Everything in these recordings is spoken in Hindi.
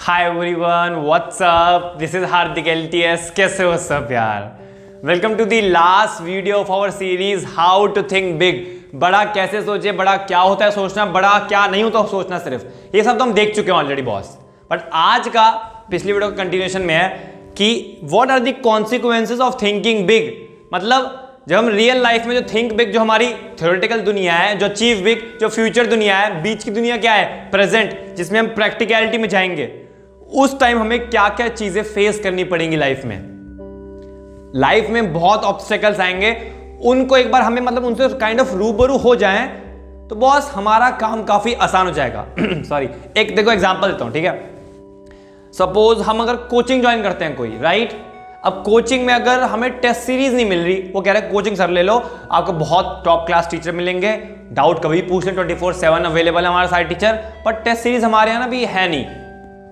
Hi everyone, what's up, this is Hardik LTS. कैसे हो सब यार? Welcome to the last video of our series how to think big. बड़ा कैसे सोचे, बड़ा क्या होता है सोचना, बड़ा क्या नहीं होता सोचना, सिर्फ ये सब तो हम देख चुके हैं ऑलरेडी बॉस। बट आज का पिछली वीडियो का कंटिन्यूएशन में है कि what are the consequences of thinking big. मतलब जब हम रियल लाइफ में जो थिंक बिग, जो हमारी थ्योरेटिकल दुनिया है, जो अचीव बिग, जो फ्यूचर दुनिया है, बीच की दुनिया क्या है, प्रेजेंट, जिसमें हम प्रैक्टिकलिटी में जाएंगे, उस टाइम हमें क्या क्या चीजें फेस करनी पड़ेंगी लाइफ में। लाइफ में बहुत ऑब्स्टेकल्स आएंगे, उनको एक बार हमें मतलब उनसे काइंड ऑफ रूबरू हो जाएं तो बॉस हमारा काम काफी आसान हो जाएगा। सॉरी, एक देखो एग्जांपल देता हूं, ठीक है। सपोज हम अगर कोचिंग ज्वाइन करते हैं कोई, राइट। अब कोचिंग में अगर हमें टेस्ट सीरीज नहीं मिल रही, वो कह रहे हैं कोचिंग सर ले लो, आपको बहुत टॉप क्लास टीचर मिलेंगे, डाउट कभी पूछ लें, 24/7 अवेलेबल है हमारे सारे टीचर, पर टेस्ट सीरीज हमारे यहाँ ना भी है नहीं,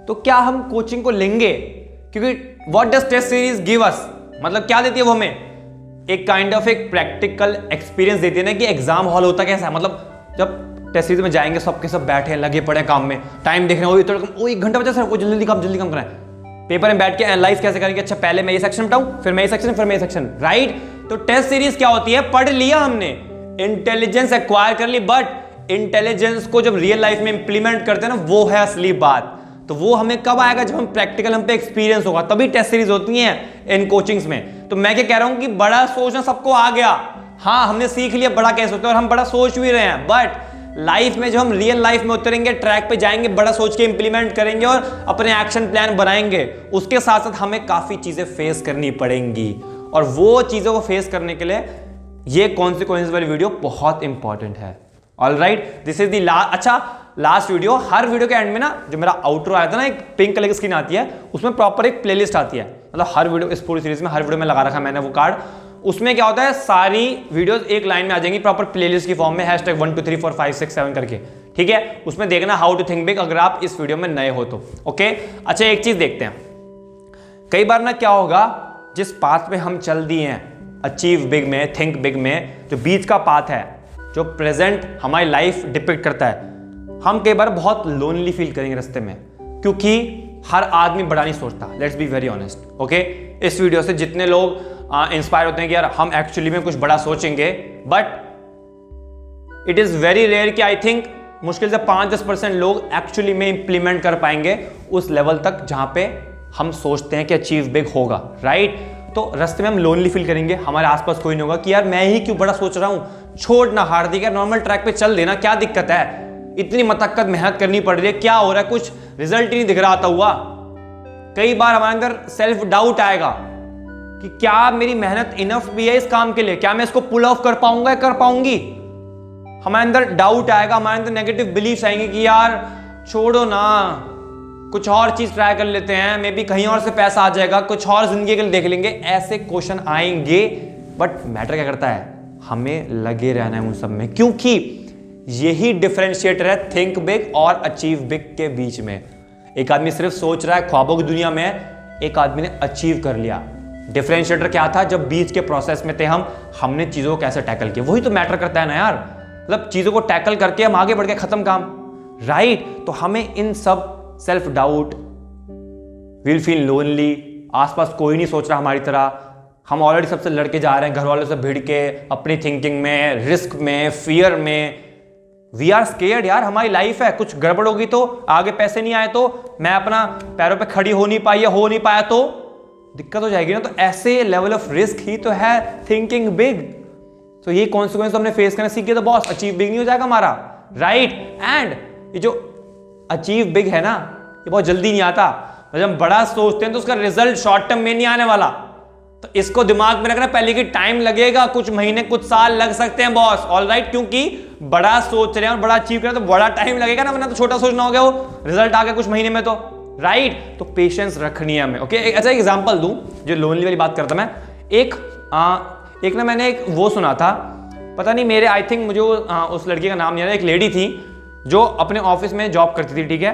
तो क्या हम कोचिंग को लेंगे? क्योंकि what does test series give us, मतलब क्या देती है वो हमें? एक काइंड ऑफ एक प्रैक्टिकल एक्सपीरियंस देती है ना कि एग्जाम हॉल होता कैसा है। मतलब जब टेस्ट सीरीज में जाएंगे, सबके सब बैठे हैं, लगे पड़े काम में, टाइम देख रहे हैं, वो 1 घंटा बचा सर, वो जल्दी काम कराएं, पेपर में बैठ के एनालाइज कैसे करेंगे, अच्छा पहले मैं ये सेक्शन बताऊं, फिर मैं ये सेक्शन, फिर मैं ये सेक्शन, राइट। तो टेस्ट सीरीज क्या होती है? पढ़ लिया हमने, इंटेलिजेंस एक्वायर कर ली, बट इंटेलिजेंस को जब रियल लाइफ में इंप्लीमेंट करते हैं ना, वो है असली बात। तो वो हमें कब आएगा? जब हम प्रैक्टिकल, हम पे एक्सपीरियंस होगा, तभी टेस्ट सीरीज होती हैं इन कोचिंग्स में। तो मैं क्या कह रहा हूं कि बड़ा सोचना सबको आ गया, हाँ हमने सीख लिया बड़ा कैसे होता है और हम बड़ा सोच भी रहे हैं, बट लाइफ में जब हम रियल लाइफ में उतरेंगे, ट्रैक पे जाएंगे, बड़ा सोच के इंप्लीमेंट करेंगे और अपने एक्शन प्लान बनाएंगे, उसके साथ साथ हमें काफी चीजें फेस करनी पड़ेंगी। और वो चीजों को फेस करने के लिए ये कॉन्सिक्वेंस वाली वीडियो बहुत इंपॉर्टेंट है। Alright, this is the last video. Her video के एंड में ना, जो मेरा आउटरो आया था ना, एक पिंक कलर की स्क्रीन आती है, उसमें प्रॉपर एक प्लेलिस्ट आती है। मतलब हर वीडियो, इस पूरी सीरीज में हर वीडियो में लगा रखा है मैंने वो कार्ड। उसमें क्या होता है, सारी वीडियोस एक लाइन में आ जाएंगी प्रॉपर प्लेलिस्ट की फॉर्म में, #1 2 3 4 5 6 7 करके, ठीक है। उसमें देखना हाउ टू थिंक बिग, अगर आप इस वीडियो में नए हो तो, ओके। अच्छा, एक चीज देखते हैं, कई बार ना क्या होगा, जिस पाथ में हम चल दिए हैं अचीव बिग में, थिंक बिग में, जो बीच का पाथ है, जो प्रेजेंट हमारी लाइफ डिपिक्ट करता है, हम कई बार बहुत लोनली फील करेंगे रास्ते में, क्योंकि हर आदमी बड़ा नहीं सोचता। Let's be very honest, okay. इस वीडियो से जितने लोग इंस्पायर होते हैं कि यार हम एक्चुअली में कुछ बड़ा सोचेंगे, but it is very rare कि आई थिंक मुश्किल से 5-10% लोग एक्चुअली में इंप्लीमेंट कर पाएंगे उस लेवल तक जहां पे हम सोचते हैं कि अचीव बिग होगा, राइट। तो रास्ते में हम लोनली फील करेंगे, हमारे आसपास कोई नहीं होगा कि यार मैं ही क्यों बड़ा सोच रहा हूं, छोड़ ना, हार्दिक यार नॉर्मल ट्रैक पे चल देना, क्या दिक्कत है, इतनी मशक्कत मेहनत करनी पड़ रही है, क्या हो रहा है, कुछ रिजल्ट ही नहीं दिख रहा आता हुआ। कई बार हमारे अंदर सेल्फ डाउट आएगा कि क्या मेरी मेहनत इनफ भी है इस काम के लिए, क्या मैं इसको पुल ऑफ कर पाऊंगा या कर पाऊंगी। हमारे अंदर डाउट आएगा, हमारे अंदर नेगेटिव बिलीफ्स आएंगे कि यार छोड़ो ना, कुछ और चीज ट्राई कर लेते हैं, मे बी कहीं और से पैसा आ जाएगा, कुछ और जिंदगी के लिए देख लेंगे, ऐसे क्वेश्चन आएंगे। बट मैटर क्या करता है, हमें लगे रहना है उन सब में, क्योंकि यही डिफरेंशिएटर है थिंक बिग और अचीव बिग के बीच में। एक आदमी सिर्फ सोच रहा है ख्वाबों की दुनिया में, एक आदमी ने अचीव कर लिया। डिफरेंशिएटर क्या था? जब बीच के प्रोसेस में थे हमने चीजों को कैसे टैकल किया, वही तो मैटर करता है ना यार। मतलब चीजों को टैकल करके हम आगे बढ़ के खत्म काम, राइट। तो हमें इन सब self doubt, will feel lonely, आसपास कोई नहीं सोच रहा हमारी तरह, हम ऑलरेडी सबसे लड़के जा रहे हैं, घर वालों से भिड़ के, अपनी थिंकिंग में, रिस्क में, फियर में, वी आर स्केयर्ड यार। हमारी लाइफ है, कुछ गड़बड़ होगी तो, आगे पैसे नहीं आए तो, मैं अपना पैरों पे खड़ी हो नहीं पाई या हो नहीं पाया तो दिक्कत हो जाएगी ना। तो ऐसे लेवल ऑफ रिस्क ही तो है थिंकिंग बिग। तो ये कॉन्सिक्वेंस हमने फेस करना सीख गया तो बॉस अचीव बिग नहीं हो जाएगा हमारा, राइट। एंड ये जो अचीव बिग है ना, ये बहुत जल्दी नहीं आता। जब हम बड़ा सोचते हैं तो उसका रिजल्ट शॉर्ट टर्म में नहीं आने वाला, तो इसको दिमाग में रखना पहले कि टाइम लगेगा, कुछ महीने, कुछ साल लग सकते हैं बॉस, ऑलराइट। क्योंकि बड़ा सोच रहे हैं और बड़ा अचीव कर रहे हैं तो बड़ा टाइम लगेगा ना, वरना तो छोटा सोचना हो गया, वो रिजल्ट आ गया कुछ महीने में तो, राइट। तो पेशेंस रखनी है हमें, ओके। अच्छा एक एग्जांपल दूं, जो लोनली वाली बात करता मैं, एक ना मैंने एक वो सुना था, पता नहीं मेरे, आई थिंक मुझे उस लड़की का नाम नहीं आ रहा, एक लेडी थी जो अपने ऑफिस में जॉब करती थी, ठीक है।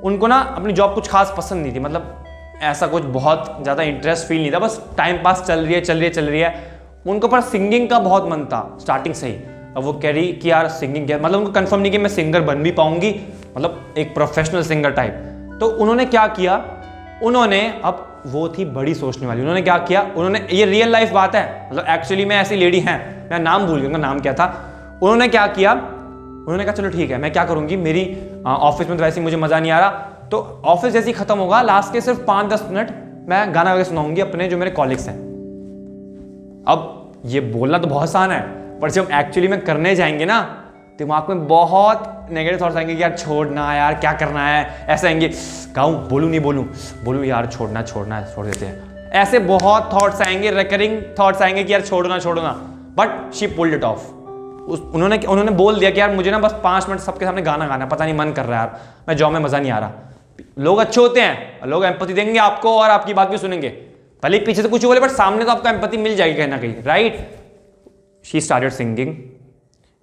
उनको ना अपनी जॉब कुछ खास पसंद नहीं थी, मतलब ऐसा कुछ बहुत ज़्यादा इंटरेस्ट फील नहीं था, बस टाइम पास चल रही है। उनको पर सिंगिंग का बहुत मन था स्टार्टिंग से ही। अब वो कह रही कि यार सिंगिंग क्या, मतलब उनको कंफर्म नहीं कि मैं सिंगर बन भी पाऊंगी, मतलब एक प्रोफेशनल सिंगर टाइप। तो उन्होंने क्या किया, उन्होंने, अब वो थी बड़ी सोचने वाली, उन्होंने क्या किया, उन्होंने, ये रियल लाइफ बात है, मतलब एक्चुअली में ऐसी लेडी हैं, मैं नाम भूल गया उनका नाम क्या था। उन्होंने क्या किया, उन्होंने कहा चलो ठीक है, मैं क्या करूंगी, मेरी ऑफिस में तो वैसे ही मुझे मजा नहीं आ रहा, तो ऑफिस जैसे ही खत्म होगा लास्ट के सिर्फ 5-10 मिनट मैं गाना वगैरह सुनाऊंगी अपने जो मेरे कॉलिग्स हैं। अब ये बोलना तो बहुत आसान है, पर जब एक्चुअली में करने जाएंगे ना, दिमाग में बहुत नेगेटिव थॉट्स आएंगे कि यार छोड़ना, यार क्या करना है, ऐसे आएंगे, कहूँ बोलूँ नहीं बोलूँ, बोलूँ यार छोड़ना छोड़ देते हैं, ऐसे बहुत थॉट्स आएंगे, रिकरिंग थॉट्स आएंगे कि यार छोड़ना। But she pulled it of. उन्होंने बोल दिया कि यार मुझे ना बस 5 मिनट सबके सामने गाना गाना, पता नहीं मन कर रहा है यार, मैं जॉब में मजा नहीं आ रहा। लोग अच्छे होते हैं, लोग एम्पैथी देंगे आपको और आपकी बात भी सुनेंगे, भले पीछे से कुछ बोले बट सामने तो आपको एम्पैथी मिल जाएगी कहीं ना कहीं, right. She started singing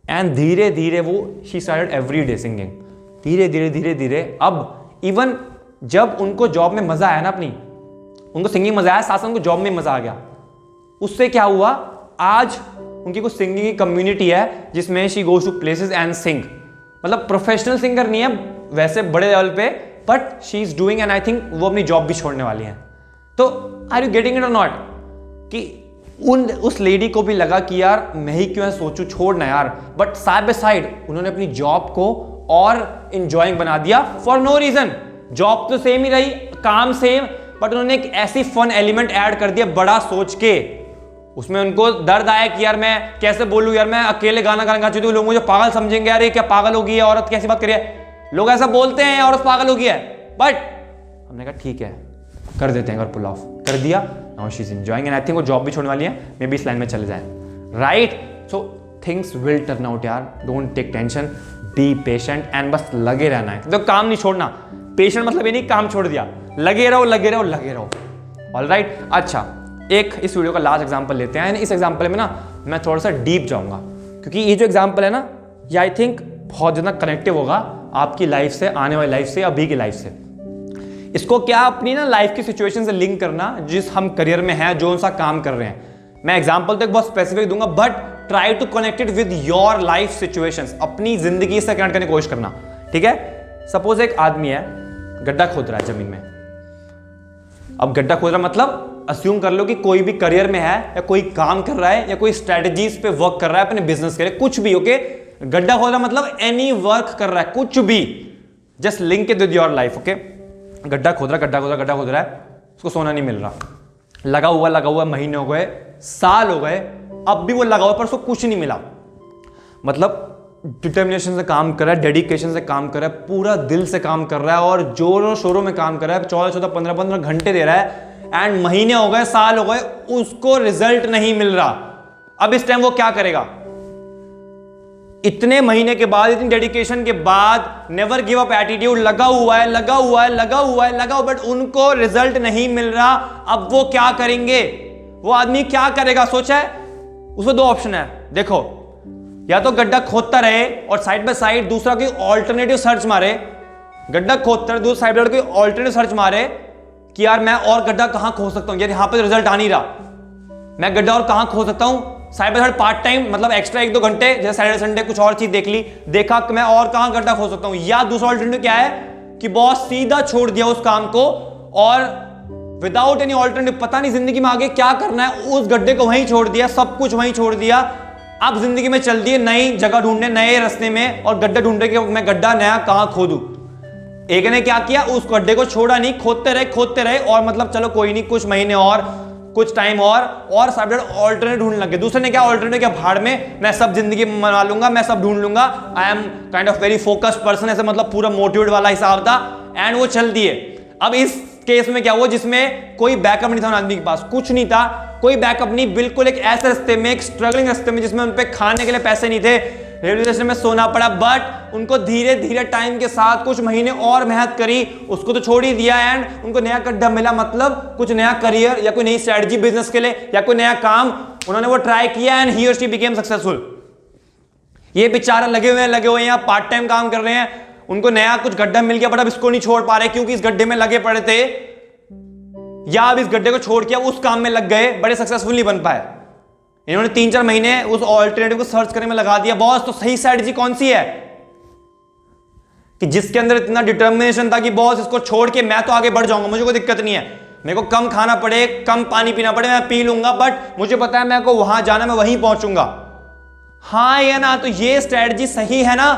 and धीरे धीरे वो she started every day singing, धीरे धीरे। अब इवन जब उनको जॉब में मजा आया ना, अपनी उनको सिंगिंग मजा आया, साथ साथ उनको जॉब में मजा आ गया। उससे क्या हुआ, आज उनकी कुछ सिंगिंग की कम्युनिटी है जिसमें she goes to places and sing, मतलब प्रोफेशनल सिंगर नहीं है वैसे बड़े लेवल पे, but she is doing, and I think वो अपनी जॉब भी छोड़ने वाली हैं। तो are you getting it or not, कि उस लेडी को भी लगा कि यार मैं ही क्यों सोचूं, छोड़ना यार, बट साइड बाय साइड उन्होंने अपनी जॉब को और इंजॉइंग बना दिया फॉर नो रीजन। जॉब तो सेम ही रही, काम सेम, बट उन्होंने एक ऐसी फन एलिमेंट ऐड कर दिया बड़ा सोच के। उसमें उनको दर्द आया कि यार मैं कैसे बोलूं, यार मैं अकेले गाना चाहती हूँ, लोग मुझे पागल समझेंगे, यार ये क्या पागल हो गई है औरत, कैसी बात करिए, लोग ऐसा बोलते हैं औरत पागल हो गई है। बट हमने कहा ठीक है कर देते हैं, पुल ऑफ कर दिया। Now she is enjoying and I think वो जॉब भी छोड़ने वाली है, मे बी इस लाइन में चले जाए, right. So things will turn out यार, don't take tension, be patient and बस लगे रहना है। तो काम नहीं छोड़ना, पेशेंट मतलब ये नहीं काम छोड़ दिया, लगे रहो। ऑलराइट, अच्छा एक इस वीडियो का लास्ट एग्जांपल लेते हैं। इस एग्जांपल में ना मैं थोड़ा सा डीप जाऊंगा, क्योंकि ये जो एग्जांपल है ना, ये आई थिंक बहुत ज़्यादा कनेक्टिव होगा आपकी लाइफ से, आने वाली लाइफ से, अभी की लाइफ से। इसको क्या अपनी ना लाइफ की सिचुएशन से लिंक करना, जिस हम करियर में हैं, जो सा काम कर रहे हैं। मैं एग्जांपल तो एक बहुत स्पेसिफिक दूंगा, but try to connect it with your life situations, अपनी जिंदगी से कनेक्ट करने की कोशिश करना, ठीक है। सपोज एक आदमी है, गड्ढा खोद रहा है जमीन में। अब गड्ढा खोद रहा मतलब अस्यूम कर लो कि कोई भी करियर में है, या कोई काम कर रहा है, या कोई स्ट्रेटजीज पे वर्क कर रहा है अपने बिजनेस के लिए, कुछ भी, ओके। गड्ढा खोद रहा मतलब एनी वर्क कर रहा है, कुछ भी, just link it with your life, okay. गड्ढा खोद रहा है, उसको सोना नहीं मिल रहा, लगा हुआ महीने हो गए, साल हो गए, अब भी वो लगा हुआ पर उसको कुछ नहीं मिला। मतलब डिटर्मिनेशन से काम कर रहा है, डेडिकेशन से काम कर रहा है, पूरा दिल से काम कर रहा है और जोरों शोरों में काम कर रहा है, 14-14, 15-15 घंटे दे रहा है, एंड महीने हो गए, साल हो गए, उसको रिजल्ट नहीं मिल रहा। अब इस टाइम वो क्या करेगा? इतने महीने के बाद, इतनी डेडिकेशन के बाद, नेवर गिव अप एटीट्यूड, लगा हुआ है, बट उनको रिजल्ट नहीं मिल रहा। अब वो क्या करेंगे? वो आदमी क्या करेगा? सोचा है? उसमें 2 ऑप्शन है, देखो, या तो गड्ढा खोदता रहे और साइड बाय साइड दूसरा कोई ऑल्टरनेटिव सर्च मारे, गड्ढा खोदता रहे, दूसरा साइड बाय कोई ऑल्टरनेटिव सर्च मारे कि यार मैं और गड्ढा कहां खोद सकता हूं, यार यहां पे रिजल्ट आ नहीं रहा, मैं गड्ढा और कहां खोद सकता हूं, side by side part time, मतलब एक्स्ट्रा 1-2 घंटे, जैसे सैटरडे संडे कुछ और चीज देख ली, देखा कि मैं और कहां गड्ढा खोद सकता हूं। या दूसरा ऑल्टरनेटिव क्या है कि बॉस सीधा छोड़ दिया उस काम को और विदाउट एनी ऑल्टरनेटिव, पता नहीं जिंदगी में आगे क्या करना है, उस गड्ढे को वहीं छोड़ दिया, सब कुछ वहीं छोड़ दिया। अब जिंदगी में चल दिए नई जगह ढूंढने, नए रास्ते में, और गड्ढा ढूंढने के मैं गड्ढा नया कहां खोदूं। एक ने क्या किया, उस गड्ढे को छोड़ा नहीं, खोदते रहे और मतलब चलो कोई नहीं, कुछ महीने और, कुछ टाइम और सब ऑल्टरनेट ढूंढने लगे। दूसरे ने क्या ऑल्टरनेट, क्या भाड़ में, मैं सब जिंदगी मना लूंगा, मैं सब ढूंढ लूंगा, I am kind of very focused person, ऐसे मतलब पूरा मोटिवेट वाला हिसाब था, एंड वो चल दिए। अब इस केस में क्या हुआ जिसमें कोई बैकअप नहीं था, आदमी के पास कुछ नहीं था, कोई बैकअप नहीं, बिल्कुल एक ऐसे रास्ते में, एक स्ट्रगलिंग रास्ते में जिसमें उन पे खाने के लिए पैसे नहीं थे, रेलवे स्टेशन में सोना पड़ा, बट उनको धीरे धीरे टाइम के साथ कुछ महीने और मेहनत करी, उसको तो छोड़ ही दिया, एंड उनको नया गड्ढा मिला, मतलब कुछ नया करियर या कोई नई स्ट्रेटजी बिजनेस के लिए या कोई नया काम उन्होंने वो ट्राई किया, एंड ही और शी बिकेम सक्सेसफुल। ये बेचारा लगे हुए हैं, पार्ट टाइम काम कर रहे हैं, उनको नया कुछ गड्ढा मिल गया, बट अब इसको नहीं छोड़ पा रहे क्योंकि इस गड्ढे में लगे पड़े थे, या अब इस गड्ढे को छोड़ के उस काम में लग गए, बड़े सक्सेसफुल नहीं बन पाए। इन्होंने 3-4 महीने उस ऑल्टरनेटिव को सर्च करने में लगा दिया। बॉस तो सही स्ट्रेटजी कौन सी है? कि जिसके अंदर इतना डिटर्मिनेशन था कि बॉस इसको छोड़ के मैं तो आगे बढ़ जाऊंगा, मुझे कोई दिक्कत नहीं है, मेरे को कम खाना पड़े, कम पानी पीना पड़े, मैं पी लूंगा, बट मुझे पता है मेरे को वहां जाना, मैं वहीं पहुंचूंगा। हाँ या ना? तो ये स्ट्रेटजी सही है ना?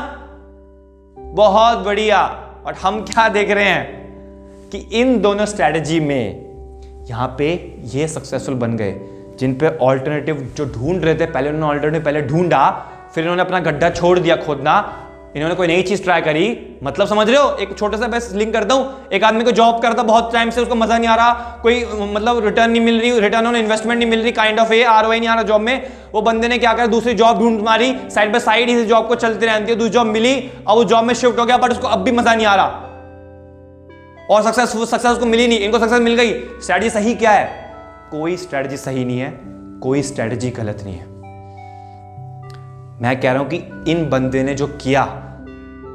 बहुत बढ़िया। और हम क्या देख रहे हैं कि इन दोनों स्ट्रेटजी में यहां पे ये सक्सेसफुल बन गए, जिन पे ऑल्टरनेटिव जो ढूंढ रहे थे, पहले उन्होंने ऑल्टरनेटिव पहले ढूंढा, फिर इन्होंने अपना गड्ढा छोड़ दिया खोदना, इन्होंने कोई नई चीज ट्राई करी। मतलब समझ रहे हो? एक छोटा सा बस लिंक करता हूं, एक आदमी को जॉब करता बहुत टाइम से, उसको मजा नहीं आ रहा, कोई मतलब रिटर्न नहीं मिल रही, रिटर्न ऑन इन्वेस्टमेंट नहीं मिल रही, काइंड ऑफ ROI नहीं आ रहा जॉब में। वो बंदे ने क्या करा, दूसरी जॉब ढूंढ मारी, साइड बाय साइड इस जॉब को चलती रहती है, दूसरी जॉब मिली और वो जॉब में शिफ्ट हो गया, बट उसको अब भी मजा नहीं आ रहा और सक्सेस उसको मिली नहीं। इनको सक्सेस मिल गई। स्ट्रेटजी सही क्या है? कोई स्ट्रेटजी सही नहीं है, कोई स्ट्रेटजी गलत नहीं है। मैं कह रहा हूं कि इन बंदे ने जो किया,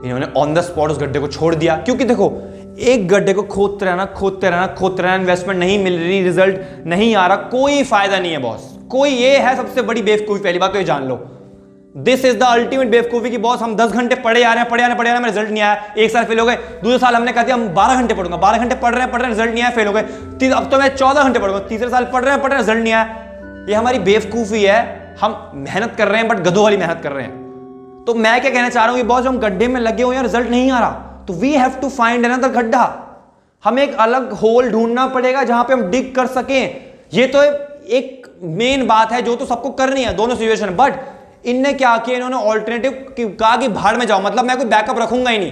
इन्होंने ऑन द स्पॉट उस गड्ढे को छोड़ दिया। क्योंकि देखो, एक गड्ढे को खोदते रहना, इन्वेस्टमेंट नहीं मिल रही, रिजल्ट नहीं आ रहा, कोई फायदा नहीं है बॉस। कोई, ये है सबसे बड़ी बेवकूफी। पहली बात तो ये जान लो, दिस इज द अल्टीमेट बेवकूफी कि बॉस हम 10 घंटे पढ़े आ रहे हैं, रिजल्ट नहीं आया, एक साल फेल हो गए। दूसरे साल हमने कहा दिया हम 12 घंटे पढ़ूंगा, 12 घंटे पढ़ रहे हैं, रिजल्ट नहीं आया, फेल हो गए। अब तो मैं 14 घंटे पढ़ूंगा, तीसरे साल पढ़ रहे हैं, रिजल्ट नहीं आया। ये हमारी बेवकूफी है। हम मेहनत कर रहे हैं बट गधों वाली मेहनत कर रहे हैं। तो मैं क्या कहना चाह रहा हूं कि बॉस हम गड्ढे में लगे हुए हैं, रिजल्ट नहीं आ रहा, तो we have to find another गड्ढा। हमें एक अलग होल ढूंढना पड़ेगा जहां पे हम डिग कर सकें। ये तो एक मेन बात है जो तो सबको करनी है दोनों सिचुएशन। बट इनने क्या किया, इन्होंने ऑल्टरनेटिव कहा कि भाड़ में जाओ, मतलब मैं कोई बैकअप रखूंगा ही नहीं।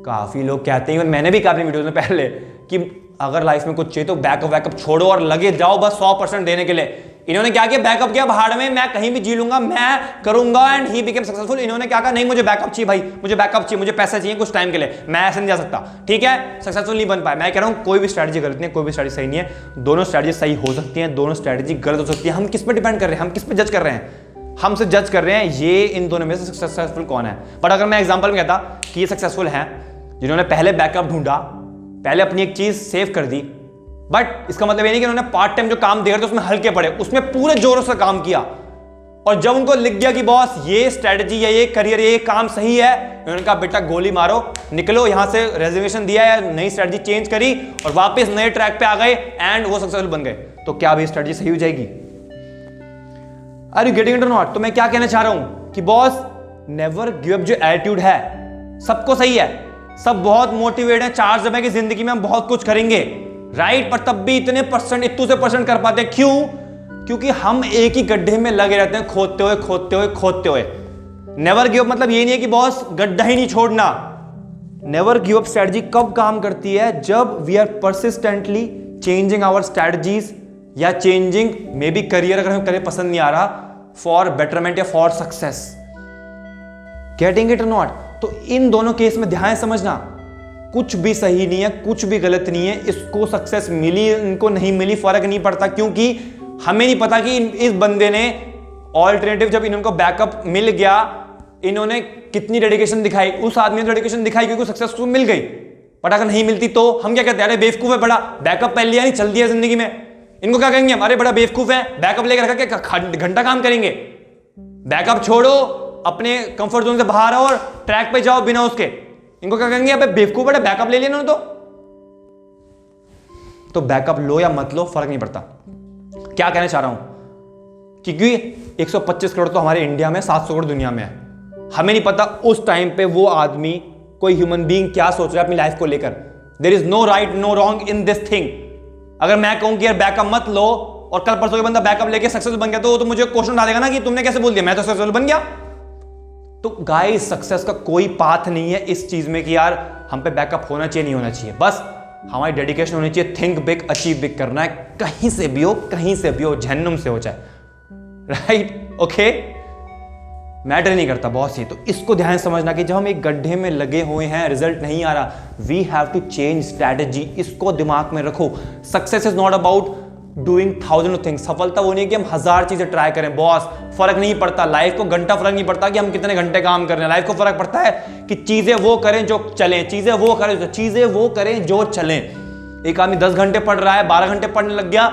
काफी लोग कहते हैं, मैंने भी कहा अपनी वीडियोस में पहले, कि अगर लाइफ में कुछ चाहिए तो बैकअप छोड़ो और लगे जाओ बस 100% देने के लिए। इन्होंने क्या किया, बैकअप किया भाड़ में, मैं कहीं भी जी लूंगा, मैं करूंगा, एंड ही बिकेम सक्सेसफुल। इन्होंने क्या कहा, नहीं मुझे बैकअप चाहिए भाई, मुझे बैकअप चाहिए, मुझे पैसा चाहिए कुछ टाइम के लिए, मैं ऐसे नहीं जा सकता। ठीक है, सक्सेसफुल नहीं बन पाया। मैं कह रहा हूं कोई भी स्ट्रेटजी गलत नहीं है, कोई भी स्ट्रेटजी सही नहीं है। दोनों स्ट्रेटजी सही हो सकती हैं, दोनों स्ट्रेटजी गलत हो सकती है। हम किस पे डिपेंड कर रहे हैं, हम किस पे जज कर रहे हैं? हम सिर्फ जज कर रहे हैं ये इन दोनों में से सक्सेसफुल कौन है। बट अगर मैं एग्जांपल में कहता कि ये सक्सेसफुल हैं जिन्होंने पहले बैकअप ढूंढा, पहले अपनी एक चीज सेव कर दी, बट इसका मतलब ये नहीं कि उन्होंने पार्ट टाइम जो काम दे रहे थे उसमें हल्के पड़े, उसमें पूरे जोरों से काम किया। और जब उनको लिख गया कि बॉस ये स्ट्रेटजी या ये करियर ये काम सही है, उन्होंने कहा बेटा गोली मारो, निकलो यहां से, रेजर्वेशन दिया है, नई स्ट्रेटजी चेंज करी और वापस नए ट्रैक पे आ गए एंड वो सक्सेसफुल बन गए। तो क्या अभी स्ट्रेटजी सही हो जाएगी? Are you getting it or not? तो मैं क्या कहना चाह रहा हूं कि बॉस नेवर गिव अप जो एटीट्यूड है, सबको सही है, सब बहुत मोटिवेट है, चार जगह की जिंदगी में हम बहुत कुछ करेंगे, राइट? पर तब भी इतने परसेंट कर पाते हैं। क्यों? क्योंकि हम एक ही गड्ढे में लगे रहते हैं, खोदते हुए। नेवर गिव अप मतलब ये नहीं है कि बॉस गड्ढा ही नहीं छोड़ना। नेवर गिव अप स्ट्रेटजी कब काम करती है? जब we are persistently changing our strategies या चेंजिंग मे बी करियर, अगर हमें करियर पसंद नहीं आ रहा, फॉर बेटरमेंट या for success. Getting it or not? तो इन दोनों केस में ध्यान समझना, कुछ भी सही नहीं है, कुछ भी गलत नहीं है। इसको सक्सेस मिली, इनको नहीं मिली, फर्क नहीं पड़ता, क्योंकि हमें नहीं पता कि इस बंदे ने ऑल्टरनेटिव, जब इनको बैकअप मिल गया, इन्होंने कितनी डेडिकेशन दिखाई। उस आदमी ने डेडिकेशन दिखाई क्योंकि सक्सेस को मिल गई, बट अगर नहीं मिलती तो हम क्या कहते हैं, अरे बेवकूफ है बड़ा, बैकअप पहले लिया नहीं, चल दिया जिंदगी में। इनको क्या कहेंगे हम, अरे बड़ा बेवकूफ है, बैकअप लेकर रखा के घंटा काम करेंगे। बैकअप छोड़ो, अपने कंफर्ट जोन से बाहर आओ और ट्रैक पे जाओ बिना उसके। इनको क्या कहेंगे, अबे बेवकूफ बड़ा, बैकअप ले लिया ना तो बैकअप लो या मत लो, फर्क नहीं पड़ता। क्या कहना चाह रहा हूं, क्योंकि 125 करोड़ तो हमारे इंडिया में, 700 करोड़ दुनिया में है। हमें नहीं पता उस टाइम पे वो आदमी, कोई ह्यूमन बीइंग क्या सोच रहा है अपनी लाइफ को लेकर। There is no right no wrong in this thing. अगर मैं कहूं कि यार बैकअप मत लो और कल परसों के बंदा बैकअप लेके सक्सेसफुल बन गया, तो मुझे क्वेश्चन डालेगा ना कि तुमने कैसे बोल दिया, मैं तो सक्सेसफुल बन गया। तो गाइस, सक्सेस का कोई पाथ नहीं है इस चीज में कि यार हम पे बैकअप होना चाहिए नहीं होना चाहिए। बस हमारी डेडिकेशन होनी चाहिए, थिंक बिग अचीव बिग करना है, कहीं से भी हो, जहन्नुम से हो चाहे, राइट? ओके, मैटर नहीं करता बॉस ये। तो इसको ध्यान समझना कि जब हम एक गड्ढे में लगे हुए हैं, रिजल्ट नहीं आ रहा, we have to change strategy. इसको दिमाग में रखो। Success is not about doing thousand things. सफलता वो नहीं है कि हम 1000 चीजें ट्राई करें बॉस, फर्क नहीं पड़ता। लाइफ को घंटा फर्क नहीं पड़ता कि हम कितने घंटे काम कर रहे हैं। लाइफ को फर्क पड़ता है कि चीजें वो करें जो चलें, चीजें वो करें जो चलें। एक आदमी 10 घंटे पढ़ रहा है, 12 घंटे पढ़ने लग गया,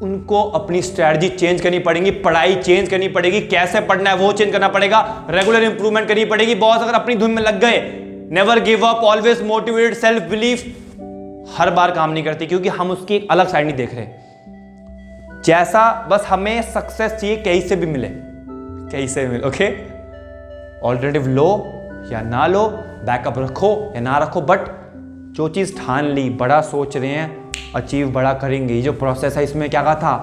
उनको अपनी स्ट्रैटेजी चेंज करनी पड़ेगी, पढ़ाई चेंज करनी पड़ेगी, कैसे पढ़ना है वो चेंज करना पड़ेगा, रेगुलर इंप्रूवमेंट करनी पड़ेगी। बॉस अगर अपनी धुन में लग गए, never give up, always motivated, self belief हर बार काम नहीं करती क्योंकि हम उसकी एक अलग साइड नहीं देख रहे। जैसा बस हमें सक्सेस चाहिए, कहीं से भी मिले, कहीं से भी मिले, ओके। ऑल्टरनेटिव लो या ना लो, बैकअप रखो या ना रखो, बट जो चीज ठान ली, बड़ा सोच रहे हैं, अचीव बड़ा करेंगे। ये जो प्रोसेस है इसमें क्या कहा था,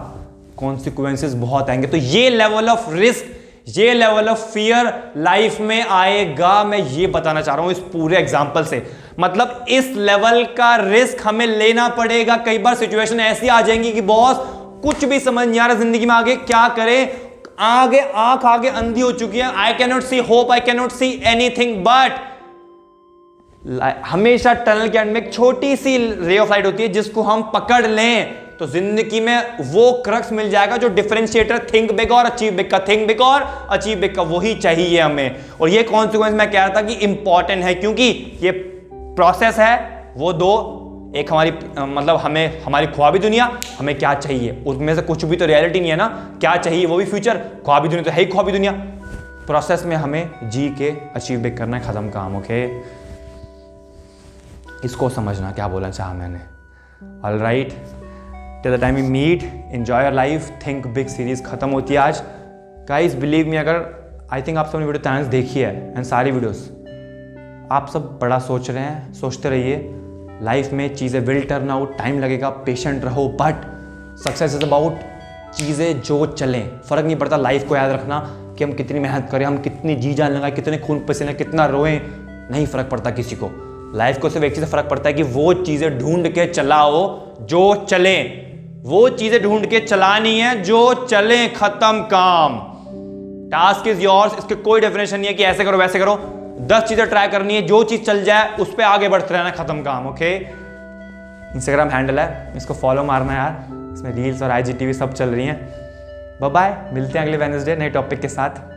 कॉन्सिक्वेंसेस बहुत आएंगे। तो ये लेवल ऑफ रिस्क, ये लेवल ऑफ फियर लाइफ में आएगा। मैं ये बताना चाह रहा हूं इस पूरे एग्जांपल से। मतलब इस लेवल का रिस्क हमें लेना पड़ेगा। कई बार सिचुएशन ऐसी आ जाएंगी कि बॉस कुछ भी समझ नहीं आ रहा जिंदगी में, आगे क्या करें, आगे आंख आगे अंधी हो चुकी है। I can not see hope, I can not see anything, but हमेशा टनल के एंड में एक छोटी सी रे ऑफ लाइट होती है जिसको हम पकड़ लें तो जिंदगी में वो क्रक्स मिल जाएगा जो डिफरेंशिएटर थिंक बिग और अचीव बिग का, थिंक बिग और अचीव बिग का, वही चाहिए हमें। और ये कॉन्सिक्वेंस मैं कह रहा था कि इंपॉर्टेंट है क्योंकि ये प्रोसेस है वो दो, एक हमारी मतलब हमें हमारी ख्वाबी दुनिया, हमें क्या चाहिए, उसमें से कुछ भी तो रियलिटी नहीं है ना, क्या चाहिए वो भी फ्यूचर, ख्वाबी दुनिया तो है ही ख्वाबी दुनिया। प्रोसेस में हमें जी के अचीव बिग करना है, खत्म काम, ओके। इसको समझना क्या बोलना चाहा मैंने। All right, till the time we meet, enjoy your life, think big series खत्म होती है आज। गाइस बिलीव मी, अगर आई थिंक आप सबने वीडियो टाइम्स देखी है एंड सारी वीडियोस, आप सब बड़ा सोच रहे हैं, सोचते रहिए। लाइफ में चीज़ें विल टर्न आउट, टाइम लगेगा, पेशेंट रहो, बट सक्सेस इज अबाउट चीज़ें जो चलें। फर्क नहीं पड़ता लाइफ को याद रखना कि हम कितनी मेहनत करें, हम कितनी जी जान लगाएं, कितने खून पसीने, कितना रोएं, नहीं फर्क पड़ता किसी को। लाइफ को सिर्फ एक चीज़ से फर्क पड़ता है कि वो चीज़ें ढूंढ के चलाओ जो चलें, वो चीज़ें ढूंढ के चलानी है जो चलें, खत्म काम। टास्क इज योर्स, इसके कोई डेफिनेशन नहीं है कि ऐसे करो वैसे करो, 10 चीजें ट्राई करनी है, जो चीज चल जाए उस पर आगे बढ़ते रहना, खत्म काम, ओके। इंस्टाग्राम हैंडल है, इसको फॉलो मारना यार, इसमें रील्स और IGTV सब चल रही हैं। बाय बाय, मिलते हैं अगले वेडनेसडे नए टॉपिक के साथ।